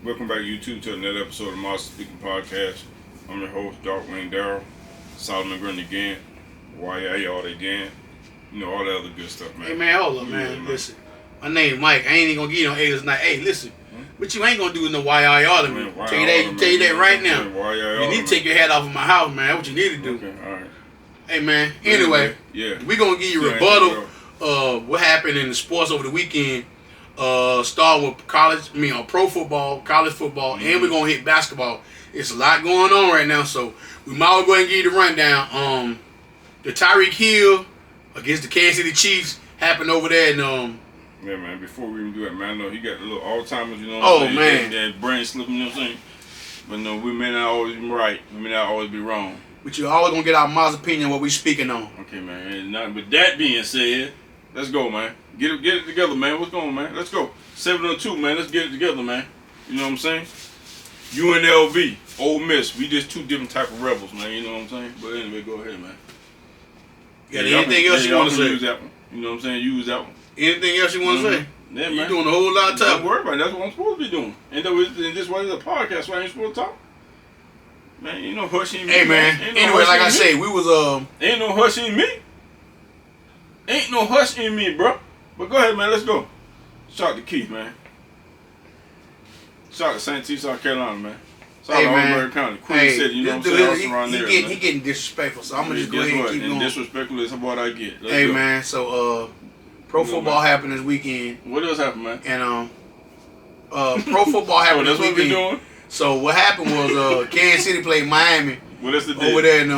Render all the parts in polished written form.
Welcome back, YouTube, to another episode of Monster Speaking Podcast. I'm your host, Dark Wayne Darrell, Solomon Grin again, y'all again, you know, all that other good stuff, man. Hey, man, hold up, man. Listen, my name Mike. I ain't even gonna give you no A's tonight. Hey, listen, what you ain't gonna do is no YYR to me. Tell you that right now. You need to take your hat off of my house, man. That's what you need to do. Okay, all right. Hey, man. Anyway, we gonna give you a rebuttal of what happened in the sports over the weekend. Start with pro football, college football, and we're gonna hit basketball. It's a lot going on right now, so we might as well go ahead and give you the rundown. The Tyreek Hill against the Kansas City Chiefs happened over there, and yeah, man. Before we even do that, man, I know he got a little Alzheimer's, you know. What I'm saying? That brain slipping, you know what I'm saying? But no, we may not always be right. We may not always be wrong. But you always gonna get our mom's opinion on what we speaking on. Okay, man. And nothing but that being said, let's go, man. Get it together, man. What's going on, man? Let's go. 7-2, man. Let's get it together, man. You know what I'm saying? UNLV, Ole Miss. We just two different type of rebels, man. You know what I'm saying? But anyway, go ahead, man. Anything else you want to say? Use that one. You know what I'm saying? Use that one. Anything else you want to say? Yeah, man. You're doing a whole lot of talking. Don't worry about it. That's what I'm supposed to be doing. And this one is a podcast, so I ain't supposed to talk. Man, ain't no hushing me. Hey, man. Anyway, like I say, we was Ain't no hushing me. Ain't no hush in me, bro. But go ahead, man. Let's go. Shout out to Keith, man. Shout out to St. T, South Carolina, man. Shout out to Orangeburg County, Queen City. You know what I'm saying? Around there, he getting disrespectful, so I'm gonna just go ahead and keep going. Disrespectful is what I get. Hey, man. So pro football happened this weekend. What else happened, man? And pro football happened this weekend. What we doing? So what happened was Kansas City played Miami. Well, that's the deal. Over there in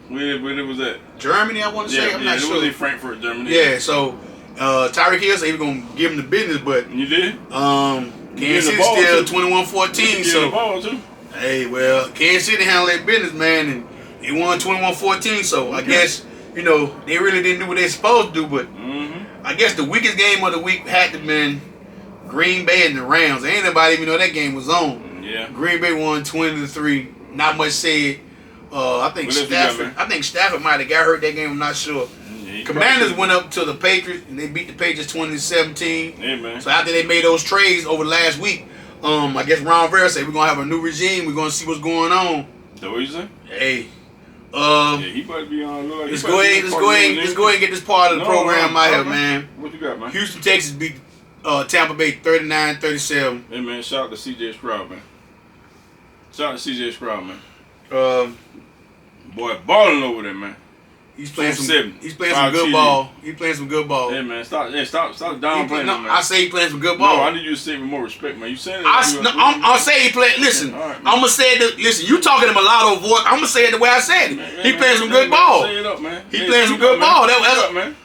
where was that? Germany, I want to say. I'm not sure. It was in Frankfurt, Germany. Yeah. So Tyreek Hill said he was gonna give him the business, but you did. Kansas City still 21-14. So the ball too. Hey, well, Kansas City handled their business, man, and they won 21-14. So I guess they really didn't do what they supposed to do, but I guess the weakest game of the week had to have been Green Bay and the Rams. Ain't nobody even know that game was on. Yeah. Green Bay won 20-3. Not much said. I think Stafford might have got hurt that game. I'm not sure. Commanders went up to the Patriots and they beat the Patriots 20-17. Yeah, man. So after they made those trades over the last week, I guess Ron Rivera said we're gonna have a new regime. We're gonna see what's going on. Is that what you say? Hey. He might be on. Let's go ahead and get this part of the program out here, man. What you got, man? Houston, Texas beat Tampa Bay 39-37. Hey, man, shout out to CJ Stroud, man. Shout out to CJ Stroud, man. Boy, balling over there, man. He's playing some good ball. He's playing some good ball. Hey, man, stop downplaying him, man. I say he playing some good ball. No, I need you to say with more respect, man. You saying it? I'll say he playing. Listen, right, I'm gonna say it. Listen, you talking to mulatto voice. I'm gonna say it the way I said it. He playing some good ball. Say it up, man. He playing some good ball. Speak up, man.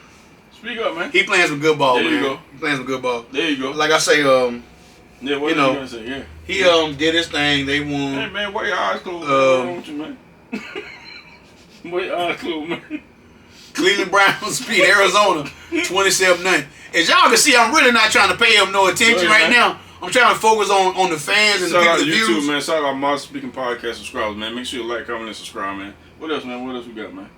Speak up, man. He playing some good ball, man. There you go. He playing some good ball. There you go. Like I say, yeah, what you gonna say? Yeah. He did his thing. They won. Hey, man, why your eyes closed? What's wrong with you, man? Why your eyes closed, man? Cleveland Browns beat Arizona 27-9. As y'all can see, I'm really not trying to pay him no attention right now. I'm trying to focus on the fans and the people's views. YouTube, man. Shout out to Monster Speaking Podcast subscribers, man. Make sure you like, comment, and subscribe, man. What else, man? What else we got, man?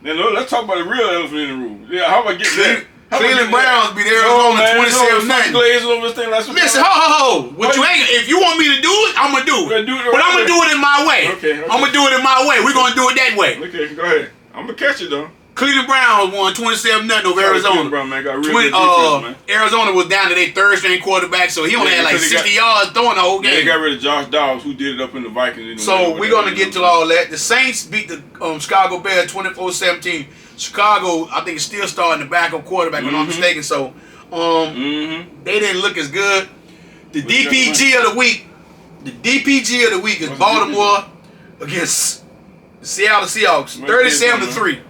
Then let's talk about the real elephant in the room. Yeah, how about getting that? Cleveland Browns beat Arizona 27-9. Listen, ho. What you ain't? If you want me to do it, I'm gonna do it. But I'm gonna do it in my way. Okay. I'm gonna do it in my way. We're gonna do it that way. Okay, go ahead. I'm gonna catch it though. Cleveland Browns won 27-0 over Arizona. Brown, man, got really defense, man. Arizona was down to their third string quarterback, so he only had like 60 yards throwing the whole game. They got rid of Josh Dobbs, who did it up in the Vikings. So we're gonna get to all that. The Saints beat the Chicago Bears 24-17. Chicago, I think, is still starting the backup quarterback, if I'm not mistaken. So they didn't look as good. The DPG of the week is Baltimore against the Seattle Seahawks, 37-3.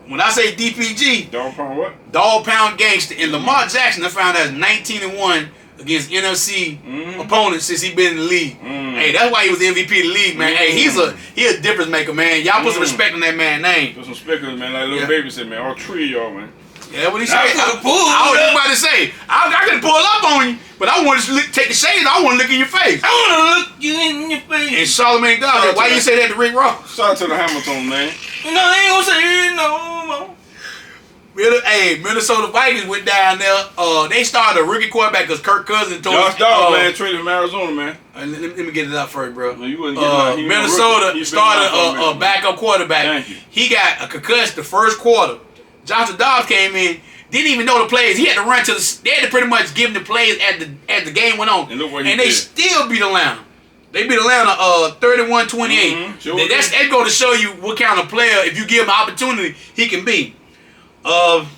When I say DPG, Dog Pound what? Dog Pound Gangster. And Lamar Jackson, I found out, is 19-1 against NFC opponents since he been in the league. Hey, that's why he was the MVP of the league, man. Hey, he a difference maker, man. Y'all put some respect on that man's name. Put some respect on, man. Like little baby said, man. All three of y'all, man. Yeah, that's what he said. I was just about to say, I could pull up on you, but I want to take the shades. I want to look in your face. I want to look you in your face. And Charlamagne God, why you say that to Rick Ross? Shout out to the Hamilton, man. You know, I ain't gonna say it no more. Minnesota Vikings went down there. They started a rookie quarterback because Kirk Cousins told Josh Dawg, man, traded from Arizona, man. Let me get it out first, bro. No, you wouldn't get it. Minnesota started a backup quarterback. Thank you. He got a concussion the first quarter. Josh Dawg came in, didn't even know the plays. He had to run to the. They had to pretty much give him the plays as the game went on, and they still beat Atlanta. They beat Atlanta 31-28. Mm-hmm. Sure That's going to show you what kind of player, if you give him an opportunity, he can be. Let's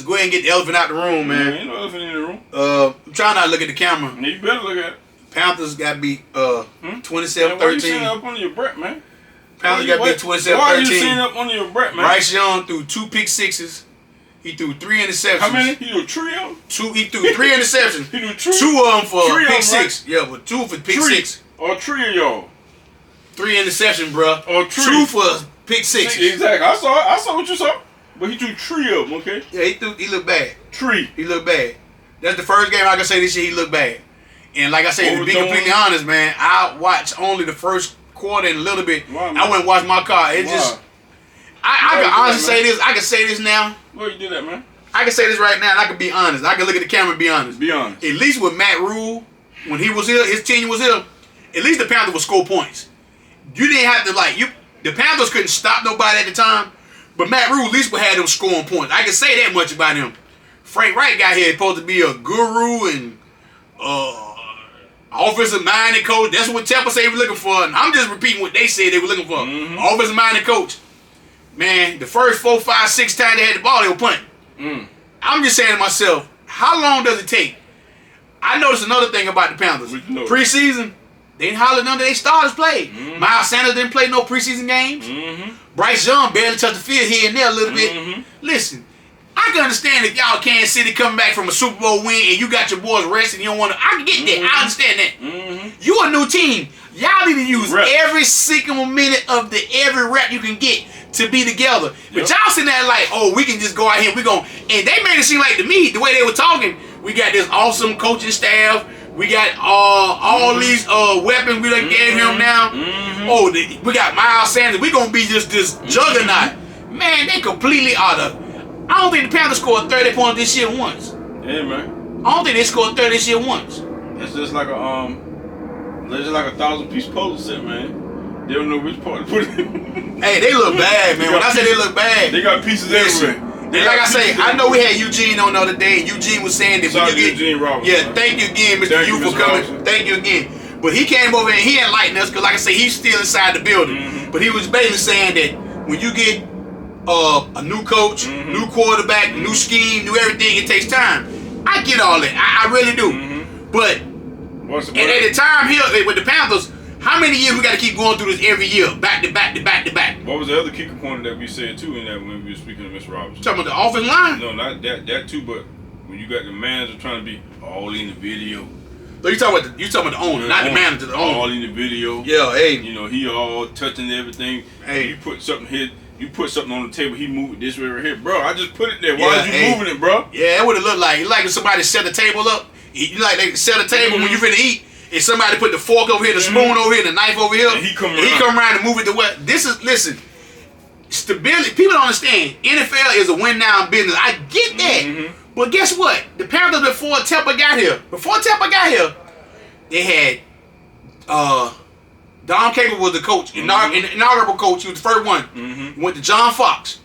go ahead and get the elephant out the room, man. Ain't no elephant in the room. I'm trying not to look at the camera. Yeah, you better look at it. Panthers got beat 27-13. Why you sitting up under your breath, man? Panthers got beat 27-13. Why are you sitting up under your breath, man? Bryce Young threw 2 pick sixes. He threw 3 interceptions. How many? He threw a trio? 2. He threw 3 interceptions. He threw 2? 2 of them for Trio, pick right? 6. Yeah, but 2 for pick 6. Or 3 of y'all. 3 interceptions, bro. Or 3. 2 for pick 6. Exactly. I saw it. I saw what you saw. But he threw 3 of them, okay? Yeah, he looked bad. 3. He looked bad. That's the first game I can say this year he looked bad. And like I said, to be completely honest, man, I watched only the first quarter and a little bit. Why, I went and watched my car. It just, I can honestly say this. I can say this now. Why you did that, man? I can say this right now, and I can be honest. I can look at the camera and be honest. Be honest. At least with Matt Rule, when he was here, his team was here, at least the Panthers would score points. You didn't have to, the Panthers couldn't stop nobody at the time, but Matt Rule at least would have them scoring points. I can say that much about him. Frank Wright got here supposed to be a guru and offensive-minded coach. That's what Tampa said they were looking for, and I'm just repeating what they said they were looking for. Mm-hmm. Offensive-minded coach. Man, the first 4, 5, 6 times they had the ball, they were punting. I'm just saying to myself, how long does it take? I noticed another thing about the Panthers. Preseason, they didn't holler none of their starters played. Miles Sanders didn't play no preseason games. Bryce Young barely touched the field here and there a little bit. Listen, I can understand if y'all Kansas City coming back from a Super Bowl win and you got your boys resting, you don't want to. I can get that. I understand that. You a new team. Y'all need to use every single minute of every rep you can get to be together. But y'all sitting there like, oh, we can just go out here. And they made it seem like to me, the way they were talking, we got this awesome coaching staff. We got all these weapons we done gave him now. Oh, we got Miles Sanders. We gonna be just this juggernaut. Man, they completely out of. I don't think the Panthers scored 30 points this year once. Yeah, man. I don't think they scored 30 this year once. It's just like a 1,000-piece puzzle set, man. They don't know which part to put it in. Hey, they look bad, man. When I say they look bad, they got pieces everywhere. And like I say, I know we had Eugene on the other day, and Eugene was saying that when you get Eugene Robinson. Yeah, thank you again, Mr. U, for coming. Robinson. Thank you again. But he came over and he enlightened us because, like I say, he's still inside the building. But he was basically saying that when you get a new coach, new quarterback, new scheme, new everything, it takes time. I get all that. I really do. But at the time here with the Panthers, how many years we got to keep going through this every year, back to back to back to back? What was the other key component that we said too in that when we were speaking to Mr. Robinson? Talking about the offensive line? No, not that too, but when you got the manager trying to be all in the video. So you talking about the owner, not the manager, the owner. All in the video. Yeah, hey. You know, he all touching everything. Hey. You put something here. You put something on the table, he moved it this way right here. Bro, I just put it there. Why is you moving it, bro? Yeah, it would have looked like if somebody set the table up. You like they set a table when you finna eat, and somebody put the fork over here, the spoon over here, the knife over here. And he come around and move it to what? Listen, stability. People don't understand. NFL is a win now business. I get that. But guess what? The Panthers before Tampa got here, they had Don Cable was the coach, inaugural coach. He was the first one. Went to John Fox.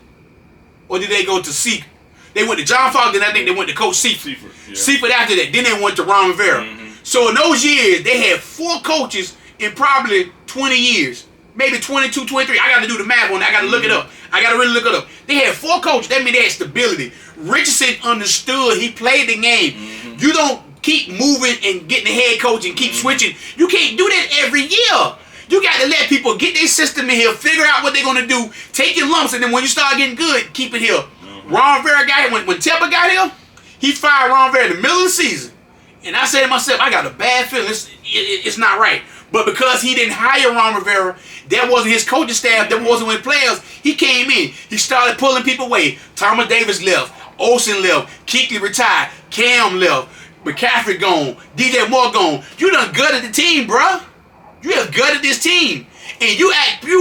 Or did they go to Seifert? They went to John Fox, then I think they went to Coach Seifert. Seifert after that. Then they went to Ron Rivera. So in those years, they had 4 coaches in probably 20 years. Maybe 22, 23. I got to do the math on that. I got to look it up. I got to really look it up. They had 4 coaches. That means they had stability. Richardson understood. He played the game. You don't keep moving and getting the head coach and keep switching. You can't do that every year. You got to let people get their system in here, figure out what they're going to do, take your lumps, and then when you start getting good, keep it here. Ron Rivera got here. When Tampa got here, he fired Ron Rivera in the middle of the season. And I said to myself, I got a bad feeling. It's not right. But because he didn't hire Ron Rivera, that wasn't his coaching staff, that wasn't with players, he came in. He started pulling people away. Thomas Davis left. Olsen left. Kuechly retired. Cam left. McCaffrey gone. DJ Moore gone. You done gutted the team, bruh. You have gutted this team. And you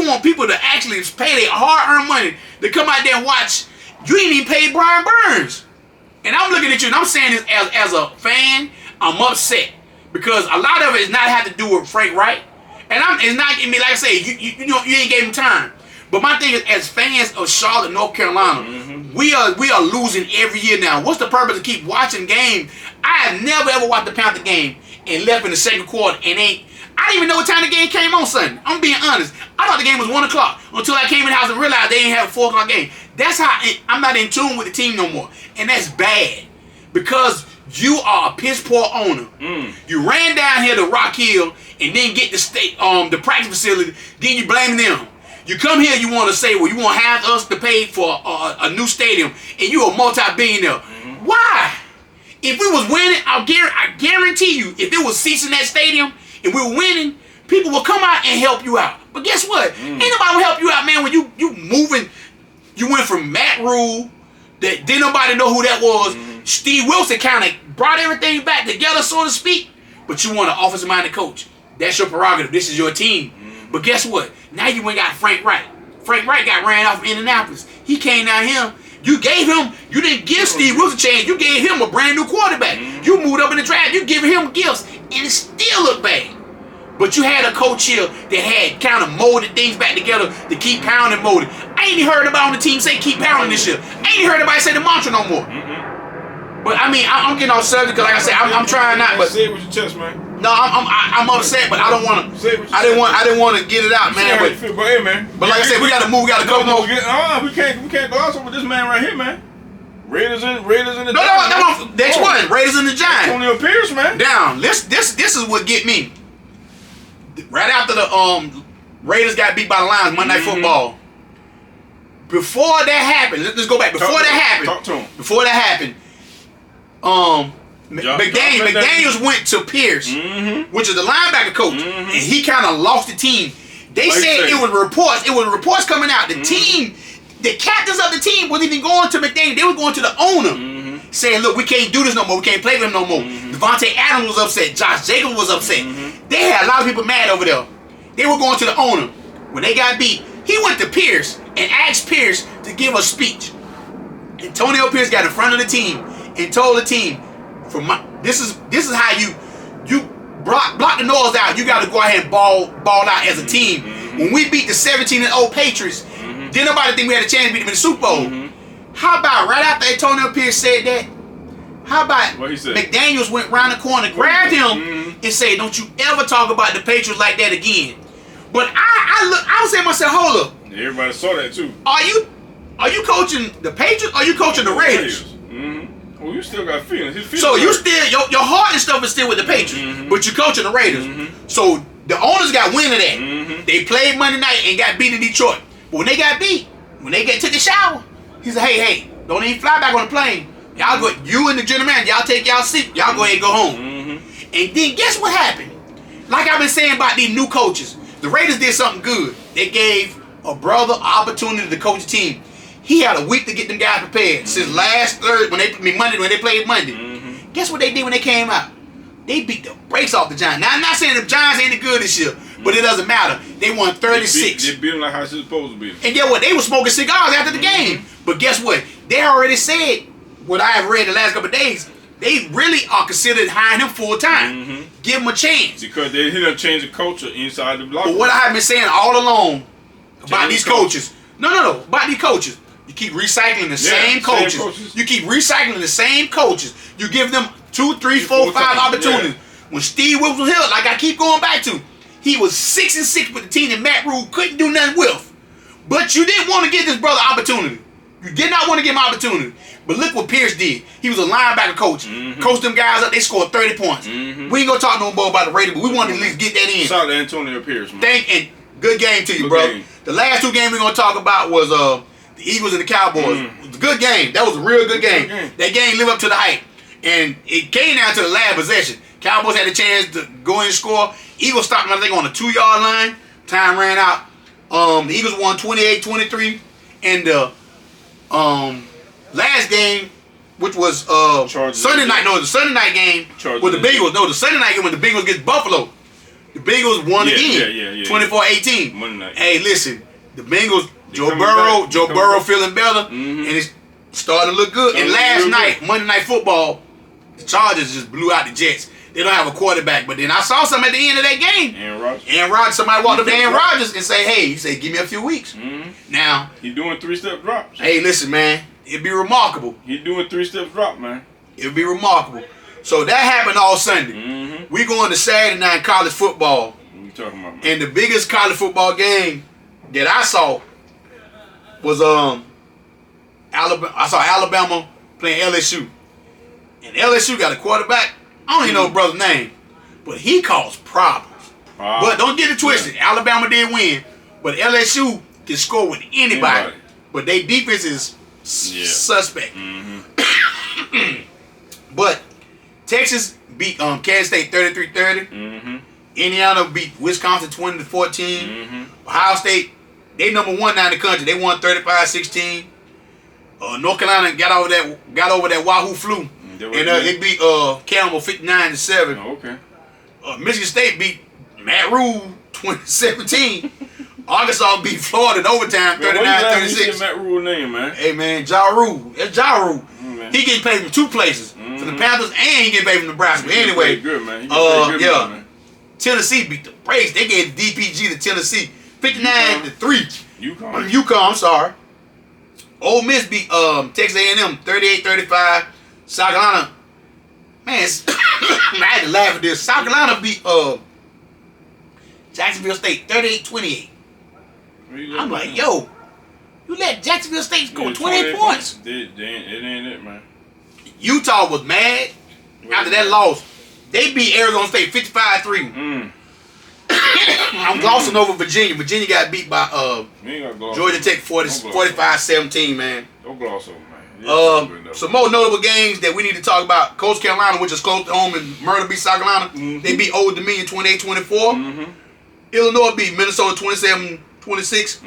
want people to actually pay their hard-earned money to come out there and watch You ain't even paid Brian Burns. And I'm looking at you and I'm saying this as a fan, I'm upset. Because a lot of it is not have to do with Frank Wright. And it's not, I mean, like I say, you know, you ain't gave him time. But my thing is, as fans of Charlotte, North Carolina, we are losing every year now. What's the purpose of keep watching game? I have never ever watched the Panther game and left in the second quarter and I didn't even know what time the game came on Sunday. I'm being honest. I thought the game was 1 o'clock until I came in the house and realized they didn't have a 4 o'clock game. That's how I'm not in tune with the team no more. And that's bad. Because you are a piss poor owner. You ran down here to Rock Hill and then get the practice facility, then you blame them. You come here, you want to say, well, you want to have us to pay for a new stadium, and you a multi-billionaire. Why? If we was winning, I guarantee you, if it was seats in that stadium and we were winning, people will come out and help you out. But guess what? Ain't nobody will help you out, man, when you moving. You went from Matt Rule, that didn't nobody know who that was. Steve Wilson kind of brought everything back together, so to speak. But you want an offensive-minded coach. That's your prerogative. This is your team. But guess what? Now you went got Frank Wright. Frank Wright got ran off from Indianapolis. He came down here. You didn't give Steve Wilson a chance. You gave him a brand new quarterback. You moved up in the draft. You giving him gifts. And it still looked bad. But you had a coach here that had kind of molded things back together to keep pounding molded. I ain't heard about on the team say keep pounding this year. I ain't heard anybody say the mantra no more. But I mean, I'm getting off subject because, like I said, I'm trying not. But say it with your chest, man. No, I'm upset, but I don't want to. I didn't want to get it out, man. But hey, man. But like I said, we got to move. We got to go more. We can't gloss over this man right here, man. Raiders in the No, that's one. Raiders in the Giants. Antonio Pierce, man. Down. This is what get me. Right after the Raiders got beat by the Lions Monday Night Football. Before that happened, let's go back. Before that happened. Talk to him. Before that happened, McDaniels went to Pierce, which is the linebacker coach, and he kind of lost the team. They said it was reports coming out. The team, the captains of the team wasn't even going to McDaniels. They were going to the owner, saying, "Look, we can't do this no more. We can't play with him no more." Devontae Adams was upset. Josh Jacobs was upset. They had a lot of people mad over there. They were going to the owner. When they got beat, he went to Pierce and asked Pierce to give a speech. Antonio Pierce got in front of the team and told the team, this is how you block the noise out. You got to go ahead and ball out as a team. When we beat the 17-0 Patriots, didn't nobody think we had a chance to beat them in the Super Bowl. How about right after Antonio Pierce said that? How about what he said? McDaniels went around the corner, grabbed him, and said, "Don't you ever talk about the Patriots like that again." But I was saying to myself, hold up. Everybody saw that too. Are you coaching the Patriots or are you coaching the Raiders? Well, you still got feelings. So you still your heart and stuff is still with the Patriots, but you're coaching the Raiders. So the owners got wind of that. They played Monday night and got beat in Detroit. But when they got beat, when they took the shower, he said, "Hey, don't even fly back on the plane. Y'all go. You and the general manager, y'all take y'all seat. Y'all go ahead and go home." And then guess what happened? Like I've been saying about these new coaches, the Raiders did something good. They gave a brother opportunity to coach the team. He had a week to get them guys prepared. Since last Thursday, when they played Monday. Guess what they did when they came out? They beat the brakes off the Giants. Now, I'm not saying the Giants ain't good this year, but it doesn't matter. They won 36. They beat them like how it's supposed to be. And guess what? They were smoking cigars after the game. But guess what? They already said, what I have read the last couple of days, they really are considered hiring him full time. Give him a chance. Because they done changed the culture inside the block. But what I have been saying all along about these coaches. No. About these coaches. You keep recycling the same coaches. You keep recycling the same coaches. You give them 2, 3, 4, 5 opportunities. When Steve Wilson was here, like I keep going back to, he was 6-6 with the team that Matt Rule couldn't do nothing with. But you didn't want to give this brother opportunity. You did not want to give him opportunity. But look what Pierce did. He was a linebacker coach. Coached them guys up. They scored 30 points. We ain't going to talk no more about the Raiders, but we want to at least get that in. Shout out to Antonio Pierce, man. And good game to you, bro. The last 2 games we're going to talk about was the Eagles and the Cowboys. It was a good game. That was a real good game. That game lived up to the hype. And it came down to the last possession. Cowboys had a chance to go in and score. Eagles stopped them, I think, on the 2-yard line. Time ran out. The Eagles won 28-23. And the last game, which was Sunday night. No, the Sunday night game with the Bengals. No, the Sunday night game when the Bengals against Buffalo. The Bengals won again. 24-18. Monday night. Hey, listen, the Bengals, Joe Burrow feeling better, and Starting to look good. And last night, Monday Night Football, the Chargers just blew out the Jets. They don't have a quarterback. But then I saw something at the end of that game. Aaron Rodgers. Somebody walked up to Aaron Rodgers and say, hey, he said, give me a few weeks. Now. He doing 3-step drops. Hey, listen, man. It'd be remarkable. He doing 3-step drop, man. It'd be remarkable. So that happened all Sunday. We going to Saturday night college football. What you talking about, man? And the biggest college football game that I saw was Alabama. I saw Alabama playing LSU. And LSU got a quarterback. I don't even know the brother's name. But he caused problems. But don't get it twisted. Yeah. Alabama did win. But LSU can score with anybody. But their defense is suspect. But Texas beat Kansas State 33-30. Indiana beat Wisconsin 20-14. Ohio State, they number 1 now in the country. They won 35-16. North Carolina got over that Wahoo flu. And they beat Campbell 59-7. Oh, okay. Michigan State beat Matt Rule 2017. Arkansas beat Florida in overtime 39-36. Matt Rule name, man? Hey man, Ja Rule. That's Ja Rule. He getting paid from 2 places. From the Panthers and he getting paid from Nebraska. Anyway, good, man. He good, man. Tennessee beat the Braves. They gave DPG to Tennessee 59-3. UConn, I'm sorry. Ole Miss beat Texas A&M 38-35. South Carolina, man, I had to laugh at this. South Carolina beat Jacksonville State 38-28. I'm like, yo, you let Jacksonville State score 28 points. It ain't it, man. Utah was mad after that loss. They beat Arizona State 55-3. I'm glossing over Virginia. Virginia got beat by Georgia Tech 45-17, man. Don't gloss over, man. Some more notable games that we need to talk about. Coastal Carolina, which is close to home, and Myrtle Beach, South Carolina. They beat Old Dominion 28-24. Illinois beat Minnesota 27-26.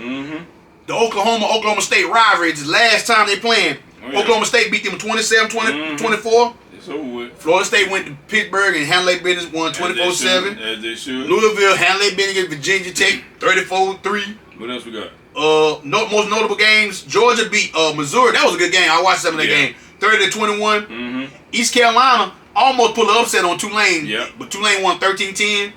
The Oklahoma State rivalry is the last time they playing. Oklahoma State beat them 27-24. It's over with. Florida State went to Pittsburgh and handled their business, won 24-7. As they should. Louisville handled their business against Virginia Tech 34-3. What else we got? Most notable games. Georgia beat Missouri. That was a good game. I watched some of that game. 30-21. East Carolina almost pulled an upset on Tulane. But Tulane won 13-10.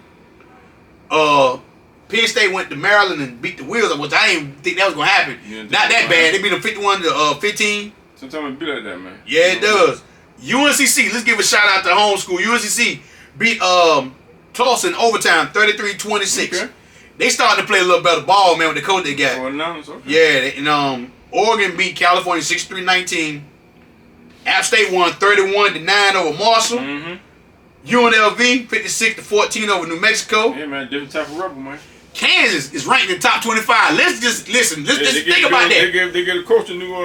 Penn State went to Maryland and beat the Wheels, which I didn't think that was gonna happen. Not that bad. They beat them 51-15. Sometimes it be like that, man. Yeah, it does. UNCC. Let's give a shout out to home school. UNCC beat Tulsa in overtime 33-26. Okay. They started to play a little better ball, man, with the coach they got. Yeah, and Oregon beat California 63-19. App State won 31-9 over Marshall. UNLV 56-14 over New Mexico. Yeah, man, different type of rubber, man. Kansas is ranked in the top 25. Let's just listen. Let's just think about that. They get a coach a new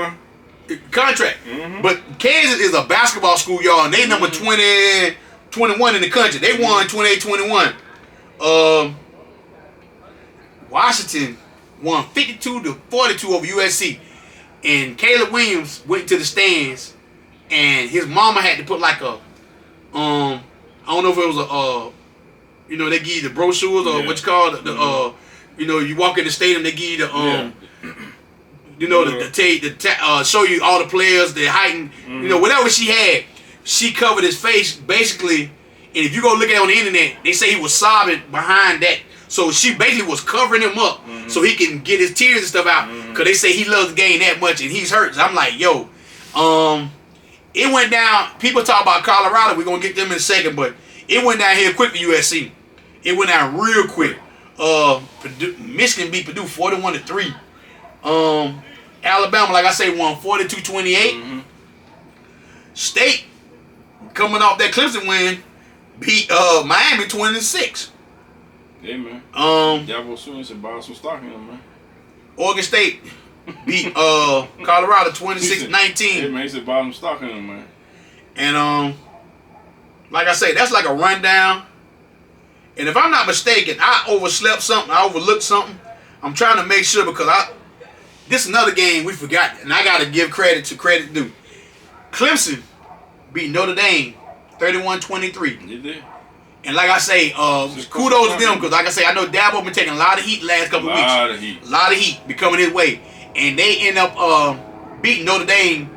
contract. But Kansas is a basketball school, y'all, and they number 20, 21 in the country. They won 28-21. Washington won 52-42 over USC. And Caleb Williams went to the stands, and his mama had to put like a, I don't know if it was a, they give you the brochures or what you call it, you walk in the stadium, they give you the, show you all the players, the height, and, whatever she had, she covered his face basically. And if you go look at it on the internet, they say he was sobbing behind that. So she basically was covering him up so he can get his tears and stuff out. Because they say he loves the game that much and he's hurt. So I'm like, yo, it went down. People talk about Colorado. We're going to get them in a second. But it went down here quick for USC. It went down real quick. Michigan beat Purdue 41-3. Alabama, like I say, won 42-28. State, coming off that Clemson win, beat Miami 20-6. Yeah, man. Dabo Swinney said buy some stock in them, man. Oregon State beat Colorado 26-19. Yeah, man, he said buy some stock in them, man. And like I say, that's like a rundown. And if I'm not mistaken, I overslept something, I overlooked something. I'm trying to make sure because this is another game we forgot, and I gotta give credit to credit due. Clemson beat Notre Dame 31-23. You did. And like I say, kudos to them because, like I say, I know Dabo been taking a lot of heat the last couple of weeks. A lot of heat be coming his way, and they end up beating Notre Dame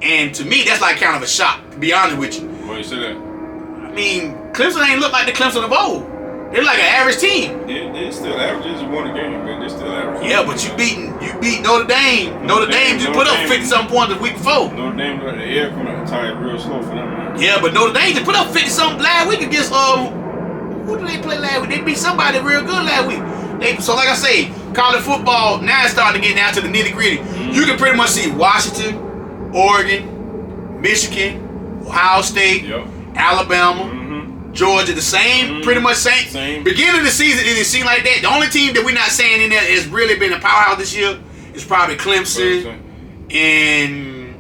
And to me, that's like kind of a shock, to be honest with you. Why you say that? I mean, Clemson ain't look like the Clemson of old. They're like an average team. They're still average. They just won a game, but they're still average. Yeah, but you beat Notre Dame. Notre Dame just put up 50-something points the week before. Notre Dame got the air coming out the tire real slow for them, man. Yeah, but Notre Dame just put up 50-something last week against who did they play last week? They beat somebody real good last week. So like I say, college football now is starting to get down to the nitty gritty. You can pretty much see Washington, Oregon, Michigan, Ohio State, Alabama, Georgia, the same, pretty much same. Beginning of the season, it didn't seem like that. The only team that we're not saying in there has really been a powerhouse this year is probably Clemson and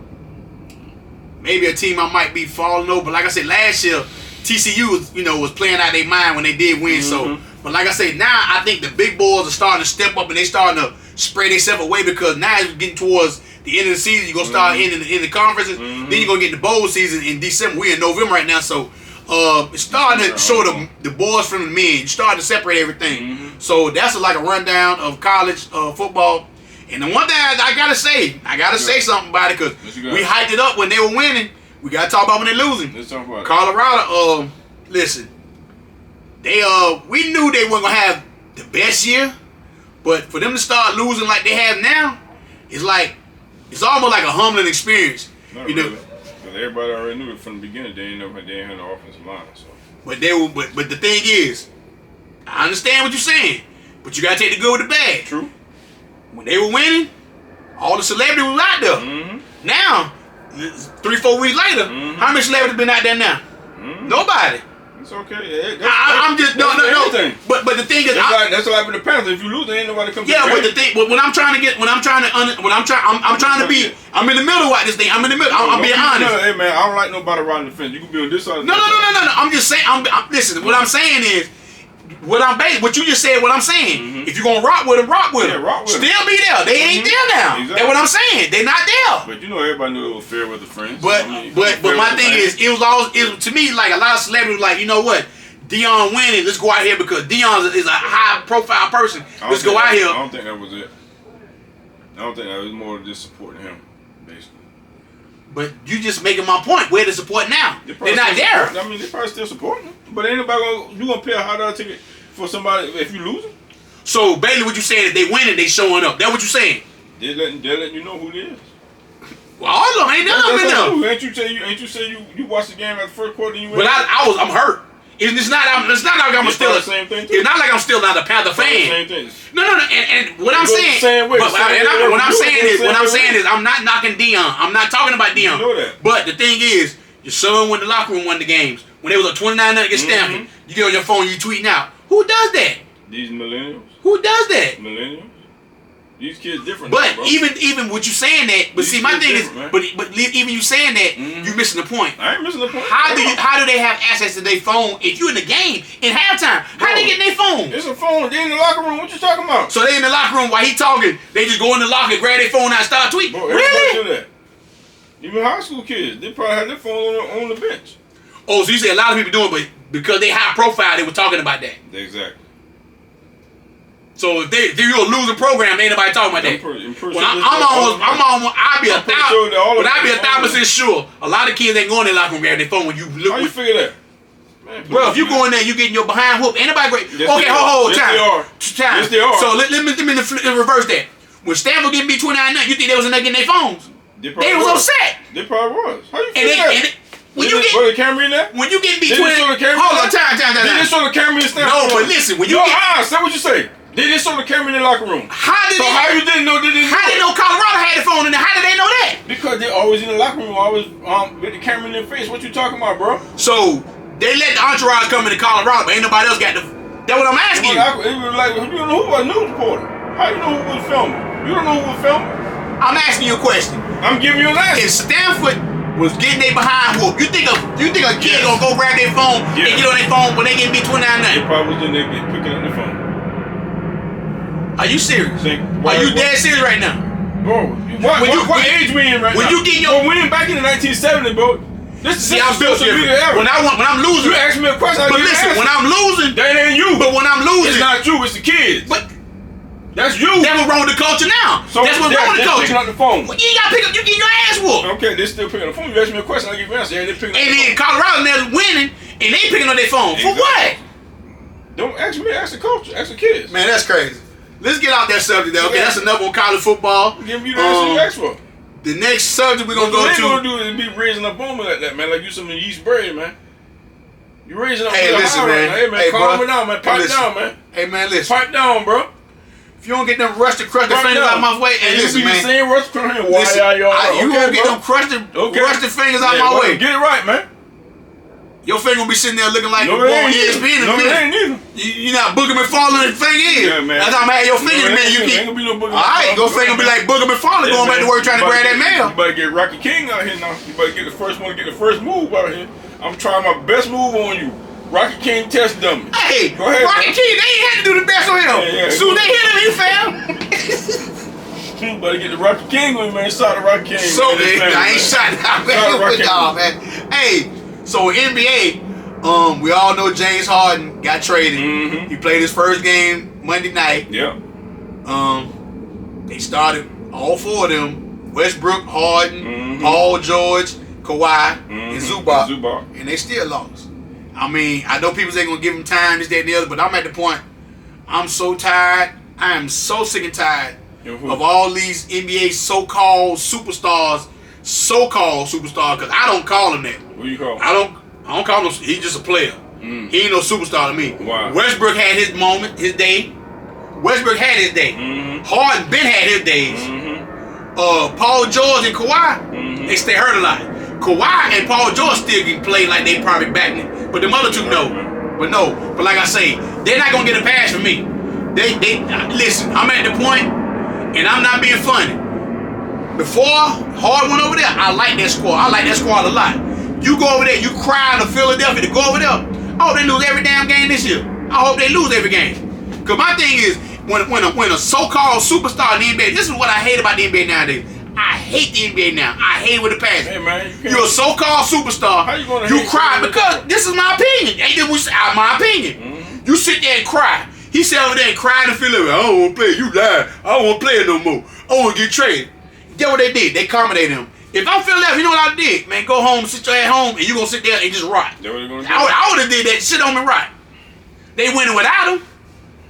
maybe a team I might be falling over. But like I said, last year, TCU was playing out their mind when they did win. So, but like I said, now I think the big boys are starting to step up and they starting to spread themselves away because now it's getting towards the end of the season. You're going to start in the conferences. Then you're going to get the bowl season in December. We're in November right now, so it's starting to show the boys from the men. You're starting to separate everything. So that's like a rundown of college football. And the one thing I gotta say something about it because we hyped it up when they were winning. We gotta talk about when they're losing. Let's talk about Colorado. Listen, we knew they weren't gonna have the best year, but for them to start losing like they have now, it's almost like a humbling experience. Not really. Because everybody already knew it from the beginning. They didn't have no offensive line. So. But the thing is, I understand what you're saying, but you gotta take the good with the bad. True. When they were winning, all the celebrities were out there. Now, 3-4 weeks later, how many celebrities been out there now? Nobody. It's okay. I'm just no. But the thing is, that's like with the Panthers. If you lose, there ain't nobody come. Yeah, but the thing, when I'm trying to be, I'm in the middle of this thing. I'm in the middle. I'm being honest. Hey man, I don't like nobody riding the fence. You can be on this side. No. I'm just saying. Listen. What I'm saying is. What you just said, what I'm saying. If you're gonna rock with them, rock with them. Still be there. They ain't there now. Exactly. That's what I'm saying. They not there. But everybody knew it was fair with the friends. But my thing is, it was to me like a lot of celebrities like, you know what, Deion winning. Let's go out here because Deion is a high profile person. Let's go out here. I don't think that was it. I don't think that was more just supporting him, basically. But you just making my point. Where the support now? They're not there. I mean, they're probably still supporting him. But ain't nobody gonna pay a $100 ticket for somebody if you lose them. So Bailey, what you saying? If they winning, they showing up. That what you saying? They're letting you know who it is. Well, all of them ain't none of them in there. Ain't you say you watched the game at the first quarter and you went? But I'm hurt. It's not like I'm still. It's not like I'm still not a Panther fan. Same thing. No. And what I'm saying, what I'm saying is, I'm not knocking Deion. I'm not talking about Deion. You know that. But the thing is, your son went in the locker room, won the games. When they was up 29-0 against Stanford, you get on your phone, you tweeting out. Who does that? These millennials. Who does that? Millennials. These kids different. But now, even with you saying that, but see, my thing is, but even you saying that, you missing the point. I ain't missing the point. How do they have access to their phone if you in the game in halftime? How they get their phone? It's a phone. They in the locker room. What you talking about? So they in the locker room while he talking. They just go in the locker, grab their phone out, and start tweeting. Bro, really? Do that. Even high school kids, they probably have their phone on the bench. Oh, so you say a lot of people doing, but because they high profile, they were talking about that. Exactly. So if you're a losing program, ain't nobody talking about that. I'll be 1,000% sure. A lot of kids ain't going in the locker room grab their phone when you look. How you figure that? Man, bro, if you go in there, you getting your behind whoop. Ain't nobody great. Yes, okay, hold time. Yes, they are. So let me reverse that. When Stanford getting beat 29-0, you think they was in there getting their phones? They was upset. They probably was. How you figure that? When you get the camera in there? When you get beat 29, hold on, time. They didn't show the camera in the Stanford. No, but listen, when you say what you say. They didn't show the camera in the locker room. How you didn't know? How they know Colorado had the phone in there? How did they know that? Because they're always in the locker room, always with the camera in their face. What you talking about, bro? So they let the entourage come into Colorado, but ain't nobody else got the. That's what I'm asking you. It was like you don't know who was a news reporter. How you know who was filming? You don't know who was filming. I'm asking you a question. I'm giving you an answer. If Stanford was getting their behind whoop, you think a kid gonna go grab their phone and get on their phone when they get beat 29-0? They probably was in there picking up their phone. Are you serious? Are you dead serious right now? Bro, what age we in right now? When you get your we in back in the 1970s, bro. See, I'm built different. When I'm losing, you ask me a question. But listen, when I'm losing, that ain't you. But when I'm losing, it's not you. It's the kids. But That's you. That's what's wrong with the culture now. So that's what's wrong with the culture. Picking up the phone. Well, you ain't got to pick up. You getting your ass whooped. Okay, they still picking up the phone. You ask me a question, I give you an answer. Yeah, they picking up And the then phone. Colorado, they're winning, and they picking up their phone. For what? Don't ask me. Ask the culture. Ask the kids. Man, that's crazy. Let's get out that subject there. Okay, Yeah. that's enough on college football. Give you the answer you asked for. The next subject we're gonna go What you to. gonna do is be raising up on me like that, man. Like you some yeast bread, man. You raising up. Hey, real listen, high man. right now. Hey, man, Hey, calm bro. it down, man. Hey, Pipe listen. down, man. Hey, man, listen. Pipe down, bro. If you don't get them rusty, crusty fingers out my way, hey, listen, you be man. the same rusty here. Listen, you gonna get bro. them rusty fingers out my way. Get it right, man. Your finger gonna be sitting there looking like No, you're it going ain't ESPN in a either. No, it minute. ain't either. You not Booger McFarlane the thing is. Yeah, man. That's how I'm at your finger in a minute. You Ain't keep. gonna be no Booger Alright, McFarlane. your finger gonna be like Booger McFarlane going back to work trying to grab that mail. You better get Rocky King out here now. You better get the first one to get the first move out here. I'm trying my best move on you. Rocky King test dummy. Hey, Go ahead, Rocky man. King, they ain't had to do the best on him. Yeah, Soon they hit him, he fell. You better get the Rocky King with me, man. Shout out to Rocky King. So, man, man, I ain't shot out, Shout out to Rocky man. Nah, man. Hey, so NBA, we all know James Harden got traded. Mm-hmm. He played his first game Monday night. Yeah. They started all four of them: Westbrook, Harden, Mhm. Paul George, Kawhi, and Zubac. Zubac. And they still lost. I mean, I know people ain't gonna give him time, this, that, and the other, but I'm at the point. I'm so tired. I am so sick and tired of all these NBA so-called superstars, because I don't call him that. What do you call him? I don't call him. He's just a player. He ain't no superstar to me. Wow. Westbrook had his moment, his day. Westbrook had his day. Harden Ben had his days. Paul George and Kawhi, they stay hurt a lot. Kawhi and Paul George still get played like they probably back then, but the other two no. But like I say, they're not gonna get a pass from me. They listen. I'm at the point, and I'm not being funny. Before Hard went over there, I like that squad. I like that squad a lot. You go over there, you cry to Philadelphia to go over there. I hope they lose every damn game this year. I hope they lose every game. Cause my thing is, when a so-called superstar in the NBA, this is what I hate about the NBA nowadays. I hate the NBA now. I hate it with a passion. Hey, man. You're a so-called superstar. How you gonna You hate cry somebody because like this is my opinion. Ain't this my opinion? You sit there and cry. He sat over there and cried and feel like, I don't want to play. You lied. I don't want to play it no more. I want to get traded. Get what they did. They accommodated him. If I'm Philadelphia, you know what I did? Man, go home, sit your ass home, and you going to sit there and just rot. That what they gonna do? I would have did that. Sit on me rot. They winning without him.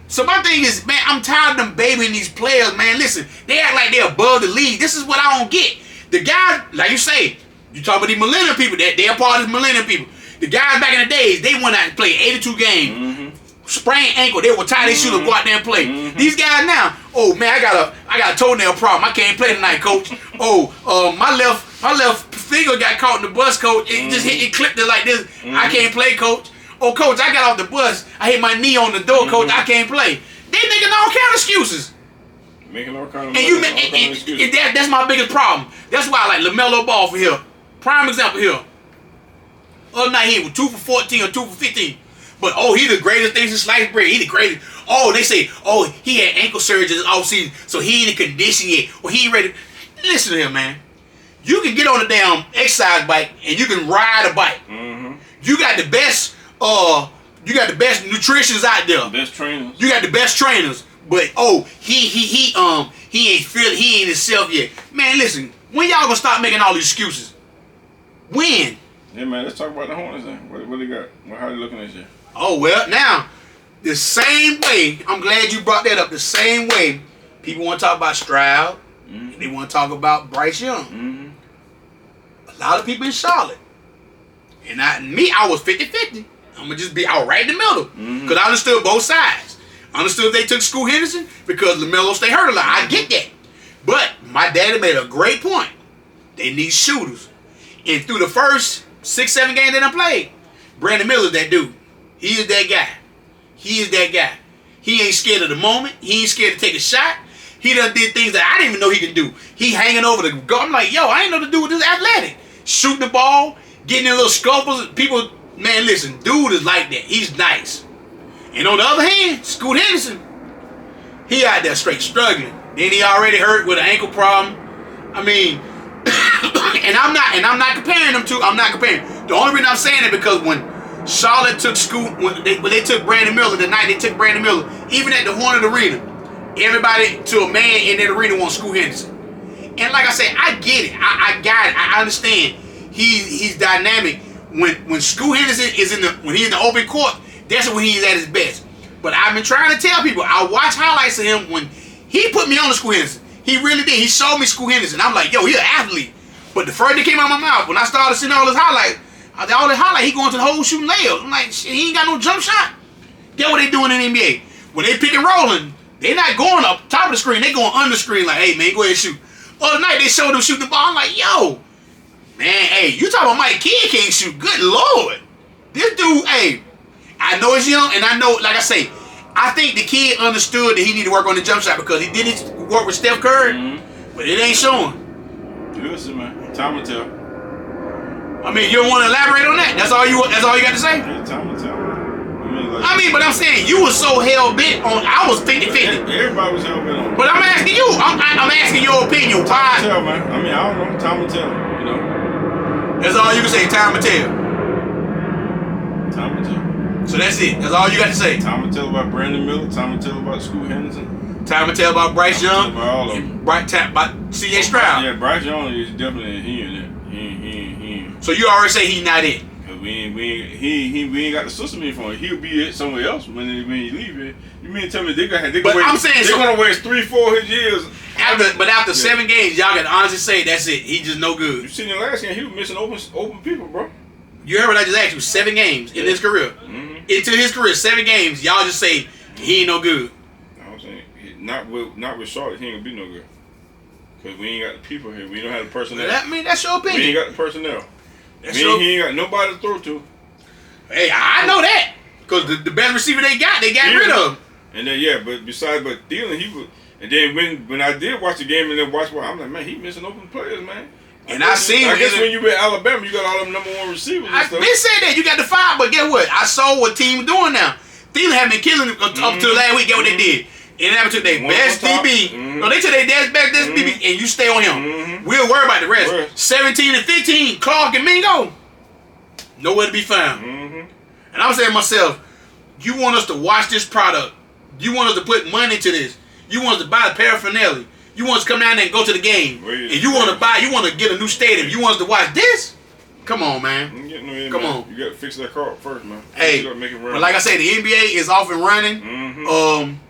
So my thing is, man, I'm tired of them babying these players, man. Listen, they act like they're above the league. This is what I don't get. The guys, like you say, you talk about these millennial people, they're part of the millennial people. The guys back in the days, they went out and played 82 games. Sprained ankle, they were tie their shoes and go out there and play. These guys now, oh man, I got a toenail problem. I can't play tonight, coach. My left finger got caught in the bus, coach. It clipped it like this. I can't play, coach. Oh, coach, I got off the bus. I hit my knee on the door, coach. I can't play. They making all kind of excuses. Making all kind of And that's my biggest problem. That's why I like LaMelo Ball for here. Prime example here. Other night he was 2 for 14 or 2 for 15. But he the greatest thing since sliced bread. He the greatest. They say, he had ankle surgery this offseason, so he ain't in condition yet. Or he ain't ready. Listen to him, man. You can get on a damn exercise bike and you can ride a bike. You got the best nutritionists out there. Best trainers. You got the best trainers. But he ain't himself yet. Man, listen, when y'all gonna stop making all these excuses? When? Yeah, man, let's talk about the Hornets then. What they got? How they looking this year? Oh, well, now, the same way, I'm glad you brought that up, the same way people want to talk about Stroud, and they want to talk about Bryce Young. A lot of people in Charlotte. And I was 50-50. I'm going to just be out right in the middle. Because I understood both sides. I understood they took Scoot Henderson because LaMelo stay hurt a lot. I get that. But my daddy made a great point. They need shooters. And through the first 6-7 games that I played, Brandon Miller's that dude. He is that guy. He is that guy. He ain't scared of the moment. He ain't scared to take a shot. He done did things that I didn't even know he could do. He hanging over the goal. I'm like, yo, I ain't know the dude this athletic. Shooting the ball, getting in little scuffles. People, man, listen, dude is like that. He's nice. And on the other hand, Scoot Henderson, he out there straight struggling. Then he already hurt with an ankle problem. I mean, and I'm not comparing them two. I'm not comparing. The only reason I'm saying it because when Charlotte took Scoot, when they took Brandon Miller, the night they took Brandon Miller, even at the Hornet Arena, everybody to a man in that arena wants Scoot Henderson. And like I said, I get it. I got it. I understand. He's dynamic. When Scoot Henderson is when he's in the open court, that's when he's at his best. But I've been trying to tell people, I watch highlights of him when he put me on to Scoot Henderson. He really did. He showed me Scoot Henderson. I'm like, yo, he's an athlete. But the first that came out of my mouth, when I started seeing all his highlights, he going to the hole shooting layups. I'm like, shit, he ain't got no jump shot. Get what they doing in the NBA. When they pick and rolling, they not going up top of the screen. They going under the screen like, hey, man, go ahead and shoot. Other night, they showed him shooting the ball. I'm like, yo, man, hey, you talking about Mike Kidd can't shoot. Good Lord. This dude, hey, I know he's young, and I know, like I say, I think the kid understood that he needed to work on the jump shot because he did his work with Steph Curry, but it ain't showing. Listen, man, time will tell. I mean, you don't want to elaborate on that? That's all you got to say? Yeah, time will tell. But I'm saying you was so hell-bent on, I was 50-50. Everybody was hell-bent on. But I'm asking you, I'm asking your opinion. Why? Time will tell, man. I mean, I don't know. Time will tell, you know. That's all you can say, time will tell. Time will tell. So that's it. That's all you got to say. Time will tell about Brandon Miller. Time will tell about Scoot Henderson. Time will tell about Bryce Young. About all of them. About C.J. Stroud. Yeah, Bryce Young is definitely he in there. He. So you already say he's not it. We ain't got the system in for him. He'll be it somewhere else when you leave it. You mean to tell me they're gonna waste 3-4 his years. After 7 games, y'all can honestly say that's it. He's just no good. You seen the last game? He was missing open people, bro. You heard what I just asked you? 7 games in his career. Mm-hmm. Into his career, 7 games. Y'all just say he ain't no good. I'm saying not with Charlotte. He ain't gonna be no good. Cause we ain't got the people here. We don't have the personnel. That's your opinion. We ain't got the personnel. He ain't got nobody to throw to. Hey, I know that. Because the best receiver they got rid of. And then, but Thielen, he was. And then when I did watch the game and then I'm like, man, he missing open players, man. I guess when you were in Alabama, you got all them #1 receivers and stuff. They said that. You got the 5, but guess what? I saw what team doing now. Thielen had been killing it up to last week. Get what they did. And they took their best DB. No, they took their best DB, and you stay on him. We'll worry about the rest. 17 and 15, Clark and Mingo, nowhere to be found. And I'm saying to myself, you want us to watch this product. You want us to put money into this. You want us to buy the paraphernalia. You want us to come down there and go to the game. And you want to get a new stadium. You want us to watch this? Come on, man. Come on. You got to fix that car up first, man. Hey, but like I said, the NBA is off and running.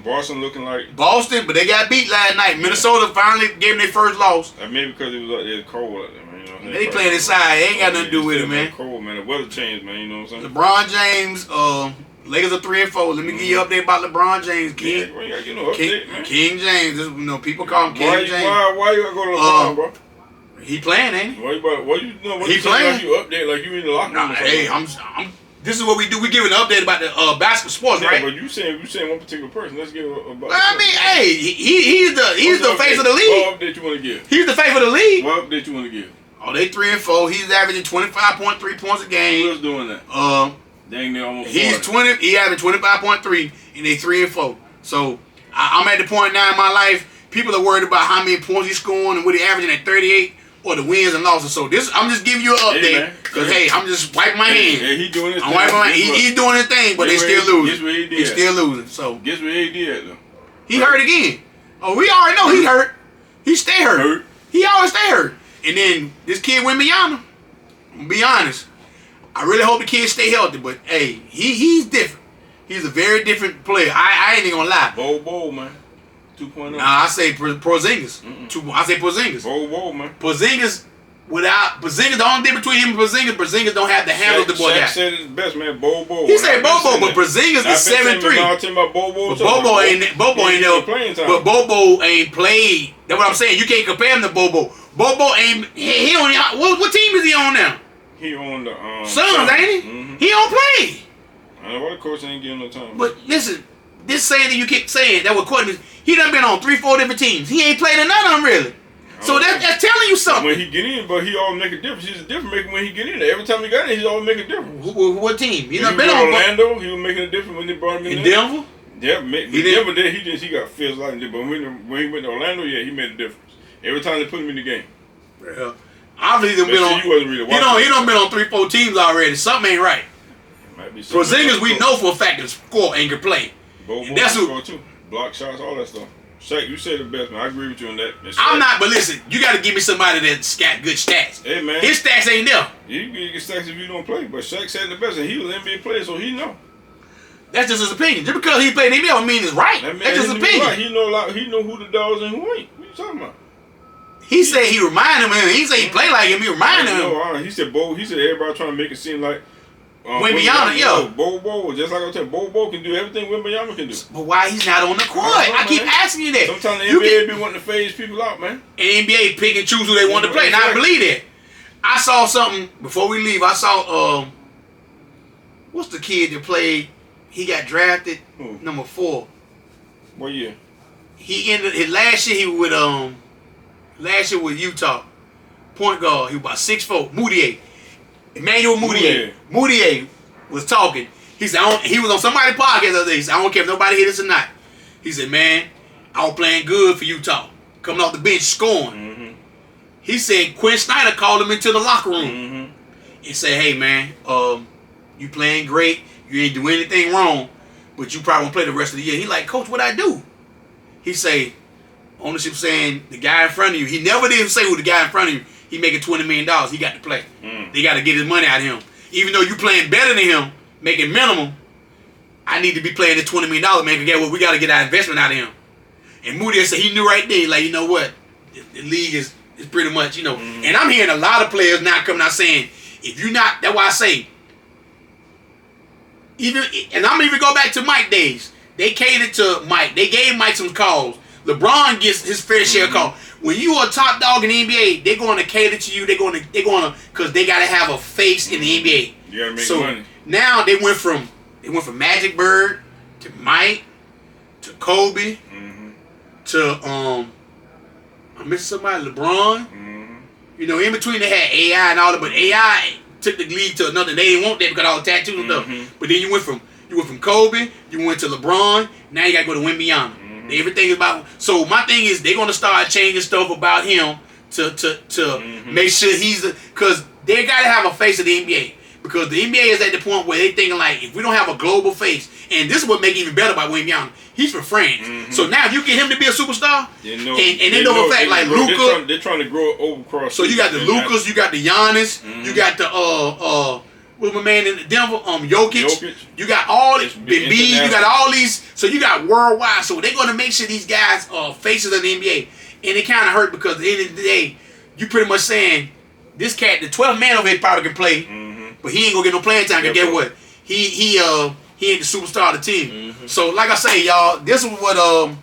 Boston looking like Boston, but they got beat last night. Minnesota finally gave them their first loss. Maybe because it was like it cold out there, man. You know, they playing inside. They ain't got nothing to do with it, man. Cold, man. The weather changed, man. You know what I'm saying? LeBron James, Lakers are 3-4. Let me give you an update about LeBron James, King. Yeah, you gotta get no update, man. King James. This, people call him King James. Why you gotta go to LeBron, bro? He playing, ain't he? Why you He playing? Like you update like you in the locker room? Hey, this is what we do. We give an update about the basketball sports, right? But you saying one particular person. Let's give about. I mean, hey, he's the face of the league. What update you want to give? He's the face of the league. What update you want to give? Oh, they 3-4. He's averaging 25.3 points a game. Who else doing that? Dang, they almost. He's 20. He averaging 25.3, and they 3-4. So I'm at the point now in my life. People are worried about how many points he's scoring and what he's averaging at 38. Or the wins and losses. So I'm just giving you an update because I'm just wiping my hands. Yeah, he doing his thing. He's doing his thing, but they still losing. Guess what he did? He's still losing. So guess what he did though? He hurt again. Oh, we already know he hurt. He stay hurt. He always stay hurt. And then this kid Wembanyama. I'm gonna be honest. I really hope the kid stay healthy, but hey, he's different. He's a very different player. I ain't even gonna lie. Bowl, man. 2.0. Nah, I say Porzingis. I say Porzingis. Whoa, man. Porzingis, the only difference between him and Porzingis don't have the handle the boy got. Shaq said it's best, man. Bobo. He said Bobo, but Porzingis is 7'3". But Bobo ain't never playing time. But Bobo ain't played. That's what I'm saying. You can't compare him to Bobo. Bobo ain't. He on what team is he on now? He on the Suns, ain't he? He don't play. I know why the coach ain't giving no time. But listen, this saying that you keep saying that was Courtney. He done been on 3-4 different teams. He ain't played in none of them really. So that's telling you something. When he get in, but he always make a difference. He's a difference maker when he get in there. Every time he got in, he's always making a difference. What team? He done been on Orlando. He was making a difference when they brought him in. Denver? Yeah, Denver did. He got feels like it. But when he went to Orlando, yeah, he made a difference. Every time they put him in the game. Well, obviously he done been on 3-4 teams already. Something ain't right. Porzingis, we know for a fact that score and can play. That's who. block shots, all that stuff. Shaq, you said the best, man. I agree with you on that. I'm not, but listen, you got to give me somebody that's got good stats. Hey, man. His stats ain't there. You can get stats if you don't play, but Shaq said the best, and he was an NBA player, so he know. That's just his opinion. Just because he played NBA don't mean it's right. That's just his opinion. Right. He know a lot. He know who the dogs and who ain't. What you talking about? He said he reminded him. He said he played like him. He reminded him. No, he said He said everybody trying to make it seem like Wembanyama, yo. Bo, just like I said, Bo can do everything Wembanyama can do. But why he's not on the court? I keep asking you that. Sometimes the NBA be wanting to phase people out, man. And NBA pick and choose who they want to play. Now I believe that. I saw something before we leave. I saw what's the kid that played? He got drafted number 4. What year? He ended his last year. He with last year with Utah, point guard. He was about 6'4". Moutier. Emmanuel Moutier. Moutier was talking. He said, he was on somebody's podcast the other day. He said, I don't care if nobody hit us or not. He said, man, I was playing good for Utah. Coming off the bench, scoring. Mm-hmm. He said, Quinn Snyder called him into the locker room and said, hey, man, you playing great. You ain't do anything wrong, but you probably won't play the rest of the year. He like, Coach, what I do? He say, ownership saying the guy in front of you. He never did say who the guy in front of you. He making $20 million. He got to play. They got to get his money out of him. Even though you playing better than him, making minimum, I need to be playing this $20 million, man. Get what we got to get our investment out of him. And Moody said he knew right there. Like, you know what? The league is pretty much, you know. And I'm hearing a lot of players now coming out saying, if you not, that's why I say, even, and I'm even go back to Mike days. They catered to Mike. They gave Mike some calls. LeBron gets his fair share of calls. When you are a top dog in the NBA, they're going to cater to you. They're going to, because they got to have a face in the NBA. You got to make so money. Now they went from Magic Bird to Mike to Kobe to I missed somebody, LeBron. You know, in between they had AI and all that, but AI took the league to another. They didn't want that because of all the tattoos and stuff. But then you went from Kobe, you went to LeBron. Now you got to go to Wembanyama. Everything is about. So my thing is they're gonna start changing stuff about him to make sure he's because they gotta have a face of the NBA, because the NBA is at the point where they thinking like, if we don't have a global face, and this is what make it even better about Wembanyama. He's from France. So now if you get him to be a superstar, and they know for a fact like Luka, they're trying to grow over across. So you got the Lucas, you got the Giannis, you got the what's my man in Denver? Jokic. You got all this Embiid. You got all these. So you got worldwide. So they're gonna make sure these guys are faces of the NBA, and it kind of hurt because at the end of the day, you pretty much saying this cat, the 12th man over here, probably can play, but he ain't gonna get no playing time. Cause guess what? He ain't the superstar of the team. So like I say, y'all, this is what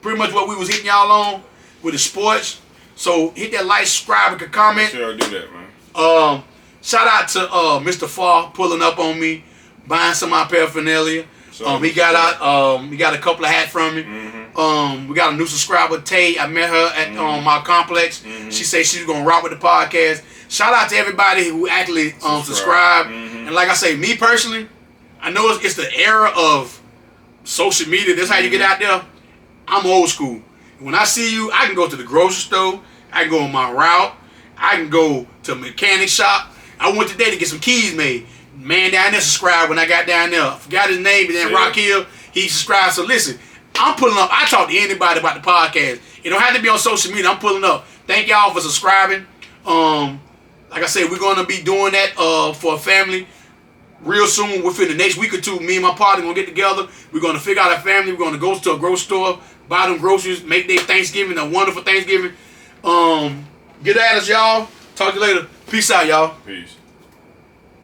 pretty much what we was hitting y'all on with the sports. So hit that like, subscribe, and comment. Sure, I'll do that, man. Shout out to Mr. Farr pulling up on me, buying some of my paraphernalia. He got a couple of hats from me. We got a new subscriber, Tay. I met her at my complex. She said she's gonna rock with the podcast. Shout out to everybody who actually subscribe. And like I say, me personally, I know it's the era of social media. That's how you get out there. I'm old school. When I see you, I can go to the grocery store. I can go on my route. I can go to a mechanic shop. I went today to get some keys made. Man down there subscribed when I got down there. I forgot his name, but then Rock Hill, he subscribed. So listen, I'm pulling up. I talk to anybody about the podcast. It don't have to be on social media. I'm pulling up. Thank y'all for subscribing. Like I said, we're going to be doing that for a family real soon. Within the next week or two, me and my partner going to get together. We're going to figure out our family. We're going to go to a grocery store, buy them groceries, make their Thanksgiving a wonderful Thanksgiving. Get at us, y'all. Talk to you later. Peace out, y'all. Peace.